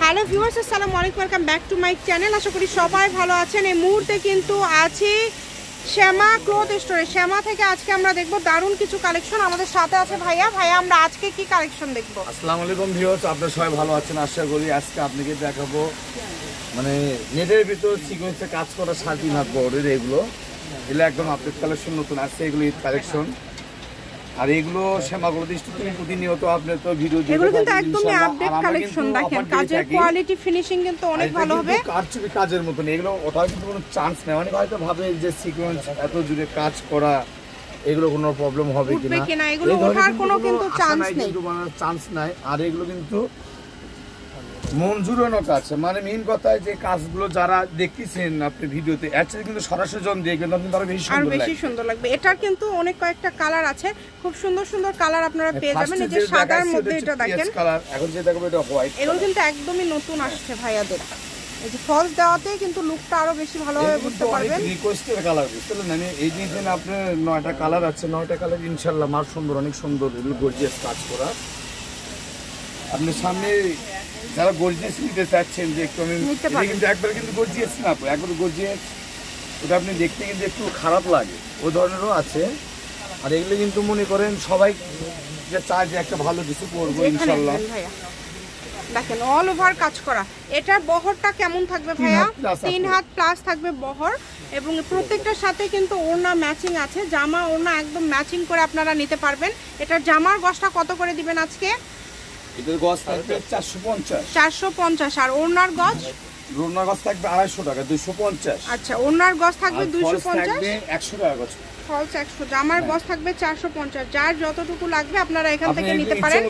Hello viewers, আসসালামু আলাইকুম, welcome back to my channel. আশা করি সবাই ভালো আছেন। এই মুহূর্তে কিন্তু আছি শ্যামা ক্লথ স্টোরে। শ্যামা থেকে আজকে আমরা দেখব দারুণ কিছু কালেকশন। আমাদের সাথে আছে ভাইয়া। আমরা আজকে কি কালেকশন দেখব? আসসালামু আলাইকুম ভিউয়ার্স, আপনারা সবাই ভালো আছেন আশা করি। আজকে আপনাকে দেখাবো মানে নেটের ভিতর সিকোয়েন্সে কাজ করা 3.5 হাত বড়ের এগুলো একদম আপডেট কালেকশন, নতুন আসছে এগুলো ঈদ কালেকশন। আর এগুলো শ্যামাগুলো প্রতিনিয়ত আপনার তো ভিডিও দিয়ে এগুলো কিন্তু একদমই আপডেট কালেকশন। দেখেন কাজের কোয়ালিটি ফিনিশিং কিন্তু অনেক ভালো হবে। কাজের মতন এগুলো, ওটাও কিন্তু কোনো চান্স নেই। অনেকে হয়তো ভাবে যে সিকোয়েন্স এত জুড়ে কাজ করা এগুলো কোনো প্রবলেম হবে কিনা, এগুলো ওঠার কোনো কিন্তু চান্স নেই, চান্স নাই। আর এগুলো কিন্তু মন জুড়ানো কাজ, মানে মেইন কথা যে কাজগুলো যারা দেখতেছেন আপনি ভিডিওতে অ্যাকচুয়ালি কিন্তু সরাসরি জন দেখবেন তখন তারা বেশি সুন্দর লাগবে। এটার কিন্তু অনেক কয়েকটা কালার আছে, খুব সুন্দর সুন্দর কালার আপনারা পেয়ে যাবেন। এই যে সাদার মধ্যে এটা দেখেন কালার, এখন যে দেখাবো এটা হোয়াইট। এগুলো কিন্তু একদমই নতুন আসছে ভাইয়াদের। এই যে ফলস দেওয়াতে কিন্তু লুকটা আরো বেশি ভালোভাবে বুঝতে পারবেন। রিকোয়েস্টের কালার বুঝলেন, মানে এই দিন আপনার 9টা কালার আছে, 9টা কালার ইনশাআল্লাহ মার সুন্দর, অনেক সুন্দর, এগুলো গর্জিয়াস কাজ করা। আপনি সামনে যারা গর্জিয়াস নিতে চাচ্ছেন যে একটু আমি কিন্তু একবার কিন্তু গর্জিয়াস না, একবার গর্জিয়াস ওটা আপনি দেখতে কিন্তু একটু খারাপ লাগে, ওই ধরনেরও আছে। আর এগুলো কিন্তু মনে করেন সবাই যে চায় যে একটা ভালো কিছু করবো ইনশাআল্লাহ। দেখেন অল ওভার কাজ করা। এটার বহরটা কেমন থাকবে ভাইয়া? 3 হাত প্লাস থাকবে বহর, এবং প্রত্যেকটার সাথে কিন্তু ওড়না ম্যাচিং আছে। জামা ওড়না একদম ম্যাচিং করে আপনারা নিতে পারবেন। এটার জামার গজটা কত করে দিবেন আজকে? এটার গজ থাকবে 450। আর ওড়নার গজ? ওড়নার গজ থাকবে 250 টাকা, 250। আচ্ছা, ওড়নার গজ থাকবে 250, থাকবে 100 টাকা গজ। ফলস 100, জামার গজ থাকবে 450। যার যতটুকু লাগবে আপনারা এখান থেকে নিতে পারেন।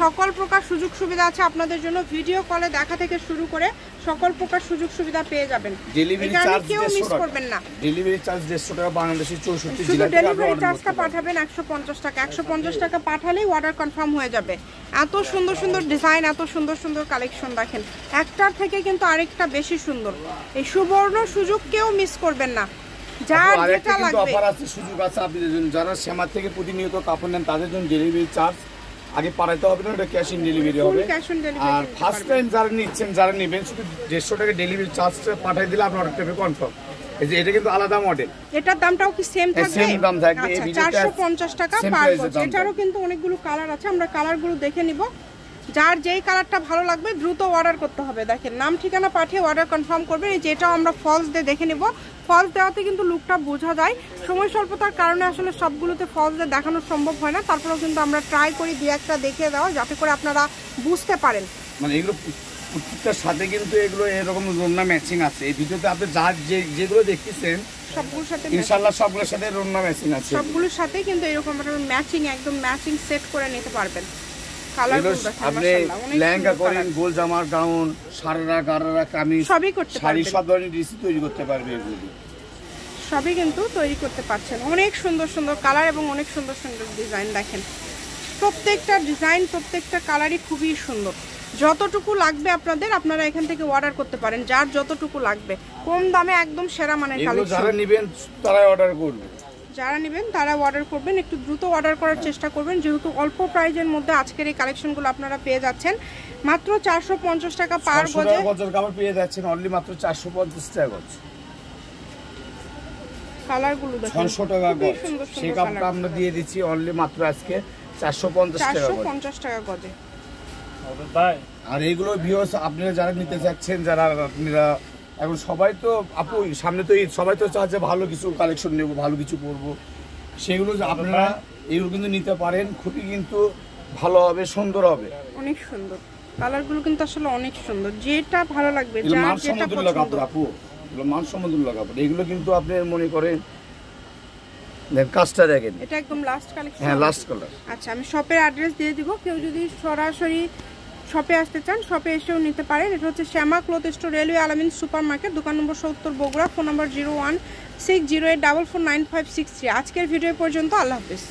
সকল প্রকার সুযোগ সুবিধা আছে আপনাদের জন্য। ভিডিও কলে দেখা থেকে শুরু করে সকল প্রকার সুযোগ সুবিধা পেয়ে যাবেন। ডেলিভারি চার্জ কেউ মিস করবেন না। ডেলিভারি চার্জ 150 টাকা, বাংলাদেশে 64 জেলা থেকে ডেলিভারি চার্জটা পাঠাবেন 150 টাকা। 150 টাকা পাঠালেই অর্ডার কনফার্ম হয়ে যাবে। এত সুন্দর সুন্দর ডিজাইন, এত সুন্দর সুন্দর কালেকশন দেখেন, একটার থেকে কিন্তু আরেকটা বেশি সুন্দর। এই সুবর্ণ সুযোগ কেউ মিস করবেন না। যার যেটা লাগবে অফার আছে, সুযোগ আছে আপনাদের জন্য। যারা শ্যামা থেকে প্রতিনিয়ত কাপড় নেন তাদের জন্য ডেলিভারি চার্জ আগে পাঠাইতে হবে না, এটা ক্যাশ অন ডেলিভারি হবে। আর ফার্স্ট টাইম যারা নিচ্ছেন, যারা নেবেন, শুধু 150 টাকা ডেলিভারি চার্জটা পাঠাই দিলে আপনার অর্ডারটা হবে কনফার্ম। এই যে এটা কিন্তু আলাদা মডেল, এটার দামটাও কি সেম থাকবে? সেম দাম থাকবে। এই ভিডিওতে 450 টাকা পার গজ। এটারও কিন্তু অনেকগুলো কালার আছে, আমরা কালারগুলো দেখে নিব। যার যেই কালারটা ভালো লাগবে দ্রুত অর্ডার করতে হবে। দেখেন নাম ঠিকানা পাঠিয়ে অর্ডার কনফার্ম করবেন। এই যেটাও আমরা ফলস দিয়ে দেখে নিব। ফলস দেওয়াতে কিন্তু লুকটা বোঝা যায়। সময় স্বল্পতার কারণে আসলে সবগুলোতে ফলস দিয়ে দেখানো সম্ভব হয় না, তারপরেও কিন্তু আমরা ট্রাই করি 2-1টা দেখিয়ে দেওয়া, যাতে করে আপনারা বুঝতে পারেন। মানে এগুলো প্রত্যেকটার সাথে কিন্তু এগুলো এরকম রোনা ম্যাচিং আছে। এই ভিডিওতে আপনি যেগুলো দেখতেছেন সবগুলোর সাথে ইনশাআল্লাহ সবগুলোর সাথে রোনা ম্যাচিং আছে। সবগুলোর সাথে কিন্তু এরকম ম্যাচিং, একদম ম্যাচিং সেট করে নিতে পারবেন। আপনি লেহেঙ্গা করেন, গোল জামার গাউন, সারারা, গারারা, কামিজ, সবই করতে শাড়ি, সব ধরনের ড্রেস তৈরি করতে পারবে। এগুলো সবই কিন্তু তৈরি করতে পারছেন। অনেক সুন্দর সুন্দর কালার এবং অনেক সুন্দর সুন্দর ডিজাইন দেখেন। প্রত্যেকটা ডিজাইন, প্রত্যেকটা কালারই খুবই সুন্দর। যতটুকু লাগবে আপনাদের, আপনারা এখান থেকে অর্ডার করতে পারেন। যার যতটুকু লাগবে কম দামে একদম সেরা মানের কালেকশন। যারা নেবেন তারা অর্ডার করবেন, যারা নেবেন তারা অর্ডার করবেন। একটু দ্রুত অর্ডার করার চেষ্টা করবেন, যেহেতু অল্প প্রাইজের মধ্যে আজকের এই কালেকশনগুলো আপনারা পেয়ে যাচ্ছেন মাত্র 450 টাকা পার গজে। গজের কাপড় পেয়ে যাচ্ছেন অনলি মাত্র 450 টাকা গজ। কালারগুলো দেখুন 600 টাকা গজ। সেই কাপড়টা আমরা দিয়ে দিচ্ছি অনলি মাত্র আজকে 450 টাকা গজে। আর এইগুলো ভিউয়ার্স আপনারা যারা নিতে চাচ্ছেন, যারা আপনারা এখন সবাই তো আপু সামনে তো সবাই তো চায় যে ভালো কিছু কালেকশন নেব, ভালো কিছু করবো, সেগুলো আপনারা এগুলো কিন্তু নিতে পারেন। খুবই কিন্তু ভালো হবে, সুন্দর হবে, অনেক সুন্দর কালারগুলো কিন্তু আসলে অনেক সুন্দর। যেটা ভালো লাগবে, যার যেটা পছন্দ আপু, এগুলো মানসম্মত কাপড়। এগুলো কিন্তু আপনি মনে করেন কাজটা দেখেন, এটা একদম লাস্ট কালেকশন। হ্যাঁ, লাস্ট কালার। আচ্ছা, আমি শপের অ্যাড্রেস দিয়ে দিব। কেউ যদি সরাসরি শপে আসতে চান শপে এসেও নিতে পারেন। এটা হচ্ছে শ্যামা ক্লথ স্টোর, রেলওয়ে আলামিন সুপার মার্কেট, দোকান নম্বর 70 বগুড়া, ফোন নম্বর 01608449563। আজকের ভিডিও পর্যন্ত, আল্লাহ হাফেজ।